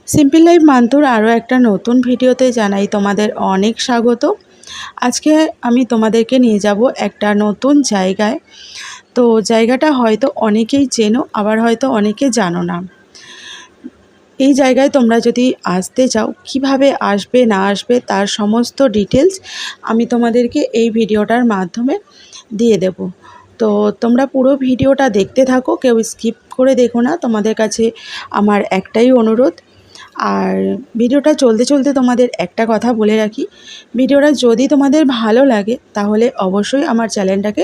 Simple life মান্তুর আরও একটা নতুন ভিডিওতে জানাই তোমাদের অনেক স্বাগত। আজকে আমি তোমাদেরকে নিয়ে যাব একটা নতুন জায়গায়। তো জায়গাটা হয়তো অনেকেই চেনো, আবার হয়তো অনেকে জানো না। এই জায়গায় তোমরা যদি আসতে চাও, কিভাবে আসবে না আসবে তার সমস্ত ডিটেলস আমি তোমাদেরকে এই ভিডিওটার মাধ্যমে দিয়ে দেব। তো তোমরা পুরো ভিডিওটা দেখতে থাকো, কেউ স্কিপ করে দেখো না। তোমাদের কাছে আমার একটাই অনুরোধ। আর ভিডিওটা চলতে চলতে তোমাদের একটা কথা বলে রাখি, ভিডিওটা যদি তোমাদের ভালো লাগে তাহলে অবশ্যই আমার চ্যানেলটাকে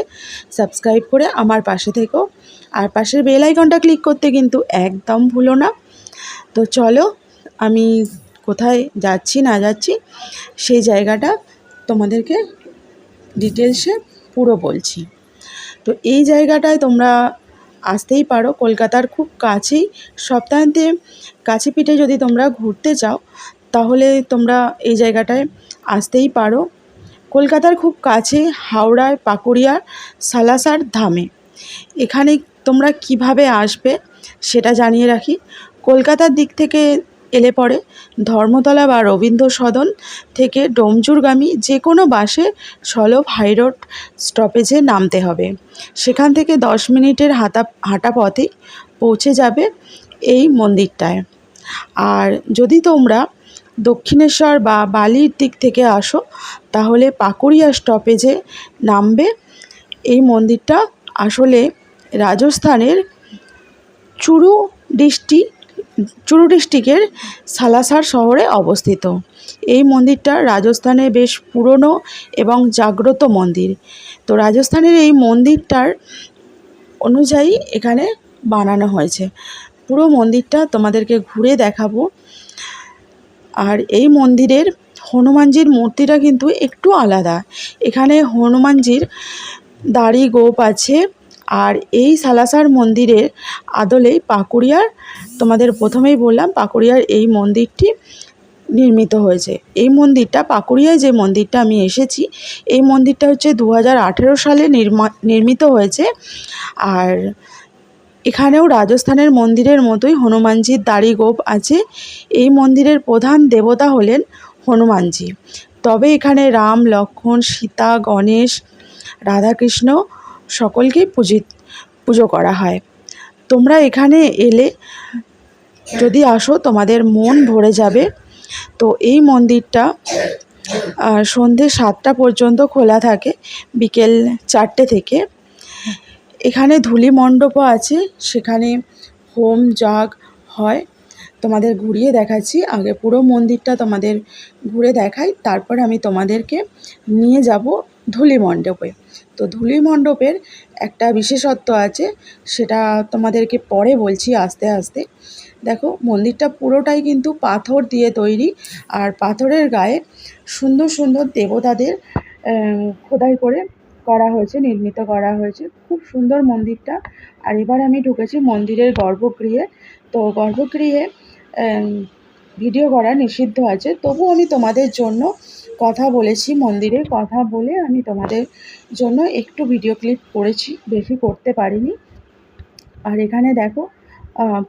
সাবস্ক্রাইব করে আমার পাশে থেকো। আর পাশের বেল আইকনটা ক্লিক করতে কিন্তু একদম ভুলো না। তো চলো, আমি কোথায় যাচ্ছি না যাচ্ছি সেই জায়গাটা তোমাদেরকে ডিটেলসে পুরো বলছি। তো এই জায়গাটায় তোমরা আসতেই পারো, কলকাতার খুব কাছেই। সপ্তাহান্তে কাছে পিঠে যদি তোমরা ঘুরতে চাও তাহলে তোমরা এই জায়গাটায় আসতেই পারো। কলকাতার খুব কাছে, হাওড়ায় পাকুড়িয়ার সালাসার ধামে। এখানে তোমরা কিভাবে আসবে সেটা জানিয়ে রাখি। কলকাতার দিক থেকে এলে পরে ধর্মতলা বা রবীন্দ্র সদন থেকে ডোমজুরগামী যে কোনো বাসে সলভ হাইরোড স্টপেজে নামতে হবে। সেখান থেকে 10 মিনিটের হাঁটা পথে পৌঁছে যাবে এই মন্দিরটায়। আর যদি তোমরা দক্ষিণেশ্বর বা বালির দিক থেকে আসো তাহলে পাকুড়িয়া স্টপেজে নামবে। এই মন্দিরটা আসলে রাজস্থানের চুরু ডিস্ট্রিক্টের সালাসার শহরে অবস্থিত। এই মন্দিরটা রাজস্থানের বেশ পুরনো এবং জাগ্রত মন্দির। তো রাজস্থানের এই মন্দিরটার অনুযায়ী এখানে বানানো হয়েছে। পুরো মন্দিরটা তোমাদেরকে ঘুরে দেখাবো। আর এই মন্দিরের হনুমানজির মূর্তিটা কিন্তু একটু আলাদা। এখানে হনুমানজির দাড়ি গোঁফ আছে। আর এই সালাসার মন্দিরের আদলেই পাকুড়িয়ার, তোমাদের প্রথমেই বললাম, পাকুড়িয়ার এই মন্দিরটি নির্মিত হয়েছে। এই মন্দিরটা, পাকুড়িয়ায় যে মন্দিরটা আমি এসেছি, এই মন্দিরটা হচ্ছে 2018 সালে নির্মিত হয়েছে। আর এখানেও রাজস্থানের মন্দিরের মতোই হনুমানজির দাড়ি গোঁফ আছে। এই মন্দিরের প্রধান দেবতা হলেন হনুমানজি। তবে এখানে রাম, লক্ষ্মণ, সীতা, গণেশ, রাধাকৃষ্ণ সকলকেই পুজো করা হয়। তোমরা এখানে এলে যদি আসো তোমাদের মন ভরে যাবে। তো এই মন্দিরটা সন্ধ্যে 7টা পর্যন্ত খোলা থাকে, বিকেল 4টে থেকে। এখানে ধূলি মণ্ডপও আছে, সেখানে হোম যজ্ঞ হয়। তোমাদের ঘুরিয়ে দেখাচ্ছি। আগে পুরো মন্দিরটা তোমাদের ঘুরে দেখাই, তারপর আমি তোমাদেরকে নিয়ে যাব ধূলি মণ্ডপে। তো ধূলি মণ্ডপের একটা বিশেষত্ব আছে, সেটা তোমাদেরকে পরে বলছি আস্তে আস্তে। দেখো, মন্দিরটা পুরোটাই কিন্তু পাথর দিয়ে তৈরি। আর পাথরের গায়ে সুন্দর সুন্দর দেবতাদের খোদাই করে করা হয়েছে, নির্মিত করা হয়েছে। খুব সুন্দর মন্দিরটা। আর এবার আমি ঢুকেছি মন্দিরের গর্ভগৃহে। তো গর্ভগৃহে ভিডিও করা নিষিদ্ধ আছে, তবু আমি তোমাদের জন্য কথা বলেছি। মন্দিরের কথা বলে আমি তোমাদের জন্য একটু ভিডিও ক্লিপ করেছি, বেশি করতে পারিনি। আর এখানে দেখো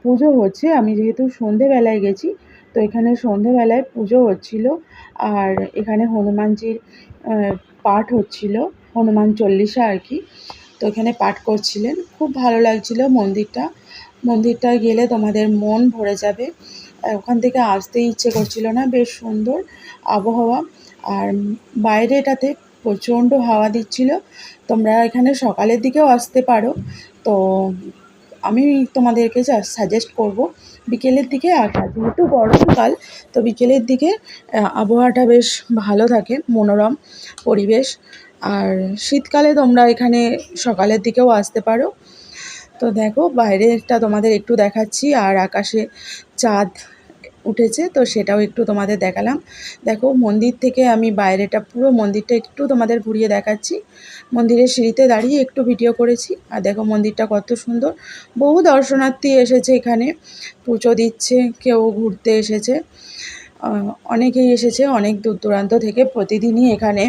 পুজো হচ্ছে। আমি যেহেতু সন্ধেবেলায় গেছি, তো এখানে সন্ধেবেলায় পুজো হচ্ছিল। আর এখানে হনুমানজির পাঠ হচ্ছিল, হনুমান চল্লিশা আর কি। তো এখানে পাঠ করছিলেন, খুব ভালো লাগছিল মন্দিরটায় গেলে তোমাদের মন ভরে যাবে। ওখান থেকে আসতেই ইচ্ছে করছিল না, বেশ সুন্দর আবহাওয়া। আর বাইরেটাতে প্রচণ্ড হাওয়া দিচ্ছিল। তোমরা এখানে সকালের দিকেও আসতে পারো। তো আমি তোমাদেরকে সাজেস্ট করব বিকেলের দিকে আসা, যেহেতু গরমকাল। তো বিকেলের দিকে আবহাওয়াটা বেশ ভালো থাকে, মনোরম পরিবেশ। আর শীতকালে তোমরা এখানে সকালের দিকেও আসতে পারো। তো দেখো, বাইরেটা তোমাদের একটু দেখাচ্ছি। আর আকাশে চাঁদ উঠেছে, তো সেটাও একটু তোমাদের দেখালাম। দেখো, মন্দির থেকে আমি বাইরেটা, পুরো মন্দিরটা একটু তোমাদের ঘুরিয়ে দেখাচ্ছি। মন্দিরের সিঁড়িতে দাঁড়িয়ে একটু ভিডিও করেছি। আর দেখো মন্দিরটা কত সুন্দর। বহু দর্শনার্থী এসেছে এখানে, পুজো দিচ্ছে, কেউ ঘুরতে এসেছে। অনেকেই এসেছে অনেক দূর দূরান্ত থেকে। প্রতিদিনই এখানে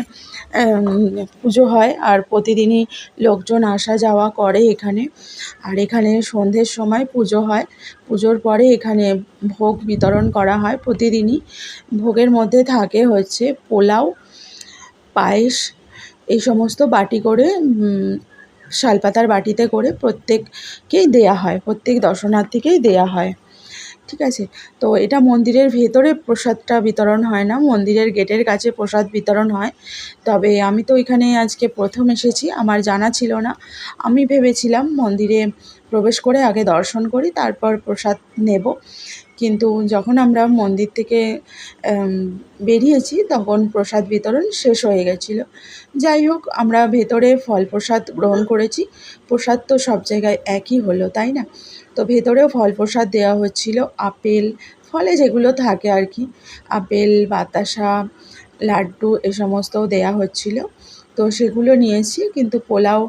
পুজো হয় আর প্রতিদিনই লোকজন আসা যাওয়া করে এখানে। আর এখানে সন্ধ্যের সময় পুজো হয়, পুজোর পরে এখানে ভোগ বিতরণ করা হয় প্রতিদিনই। ভোগের মধ্যে থাকে হচ্ছে পোলাও, পায়েস, এই সমস্ত বাটি করে শালপাতার বাটিতে করে প্রত্যেককেই দেয়া হয়, প্রত্যেক দর্শনার্থীকেই দেয়া হয়। ঠিক আছে? তো এটা মন্দিরের ভেতরে প্রসাদটা বিতরণ হয় না, মন্দিরের গেটের কাছে প্রসাদ বিতরণ হয়। তবে আমি তো এখানে আজকে প্রথম এসেছি, আমার জানা ছিল না। আমি ভেবেছিলাম মন্দিরে প্রবেশ করে আগে দর্শন করি, তারপর প্রসাদ নেব। কিন্তু যখন আমরা মন্দির থেকে বেরিয়েছি তখন প্রসাদ বিতরণ শেষ হয়ে গেছিলো। যাই হোক, আমরা ভেতরে ফল প্রসাদ গ্রহণ করেছি। প্রসাদ তো সব জায়গায় একই হলো, তাই না? তো ভেতরেও ফল প্রসাদ দেওয়া হচ্ছিল, আপেল, ফলে যেগুলো থাকে আর কি, আপেল, বাতাসা, লাড্ডু এ সমস্তও দেয়া হচ্ছিল। তো সেগুলো নিয়েছি, কিন্তু পোলাও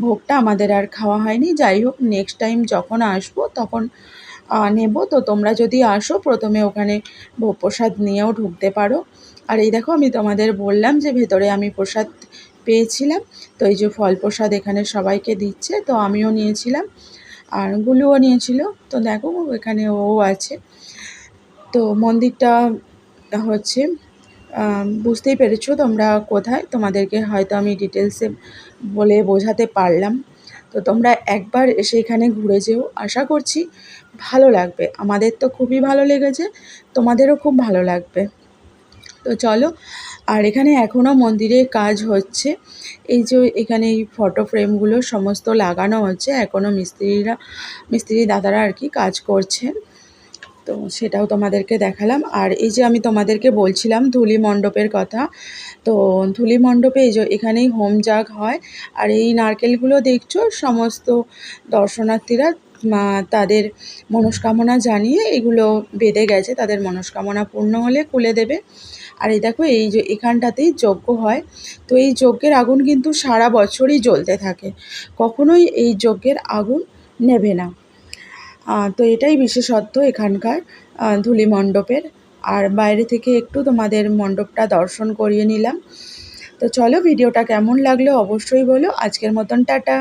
ভোগটা আমাদের আর খাওয়া হয়নি। যাই হোক, নেক্সট টাইম যখন আসবো তখন নেব। তো তোমরা যদি আসো প্রথমে ওখানে ভোগ প্রসাদ নিয়েও ঢুকতে পারো। আর এই দেখো, আমি তোমাদের বললাম যে ভেতরে আমি প্রসাদ পেয়েছিলাম। তো এই যে ফল প্রসাদ এখানে সবাইকে দিচ্ছে, তো আমিও নিয়েছিলাম আর গুলুও নিয়েছিল। তো দেখো এখানে ও আছে। তো মন্দিরটা হচ্ছে বুঝতেই পেরেছো তোমরা কোথায়, তোমাদেরকে হয়তো আমি ডিটেলসে বলে বোঝাতে পারলাম। তো তোমরা একবার এসে এখানে ঘুরে যেও, আশা করছি ভালো লাগবে। আমাদের তো খুবই ভালো লেগেছে, তোমাদেরও খুব ভালো লাগবে। তো চলো। আর এখানে এখনও মন্দিরে কাজ হচ্ছে। এই যে এখানে এই ফটো ফ্রেমগুলো সমস্ত লাগানো হচ্ছে, এখনও মিস্ত্রি দাদারা আর কি কাজ করছেন। তো সেটাও তোমাদেরকে দেখালাম। আর এই যে আমি তোমাদেরকে বলছিলাম ধুলি মণ্ডপের কথা, তো ধুলি মণ্ডপে এই যে এখানেই হোম যাগ হয়। আর এই নারকেলগুলো দেখছো, সমস্ত দর্শনার্থীরা তাদের মনস্কামনা জানিয়ে এগুলো বেঁধে গেছে, তাদের মনস্কামনা পূর্ণ হলে খুলে দেবে। আর এই দেখো, এই যে এখানটাতেই যজ্ঞ হয়। তো এই যজ্ঞের আগুন কিন্তু সারা বছরই জ্বলতে থাকে, কখনোই এই যজ্ঞের আগুন নেভে না। তো এটাই বিশেষত্ব এখানকার ধুলি মণ্ডপের। আর বাইরে থেকে একটু তোমাদের মণ্ডপটা দর্শন করিয়ে নিলাম। তো চলো, ভিডিওটা কেমন লাগলো অবশ্যই বলো। আজকের মতন টাটা।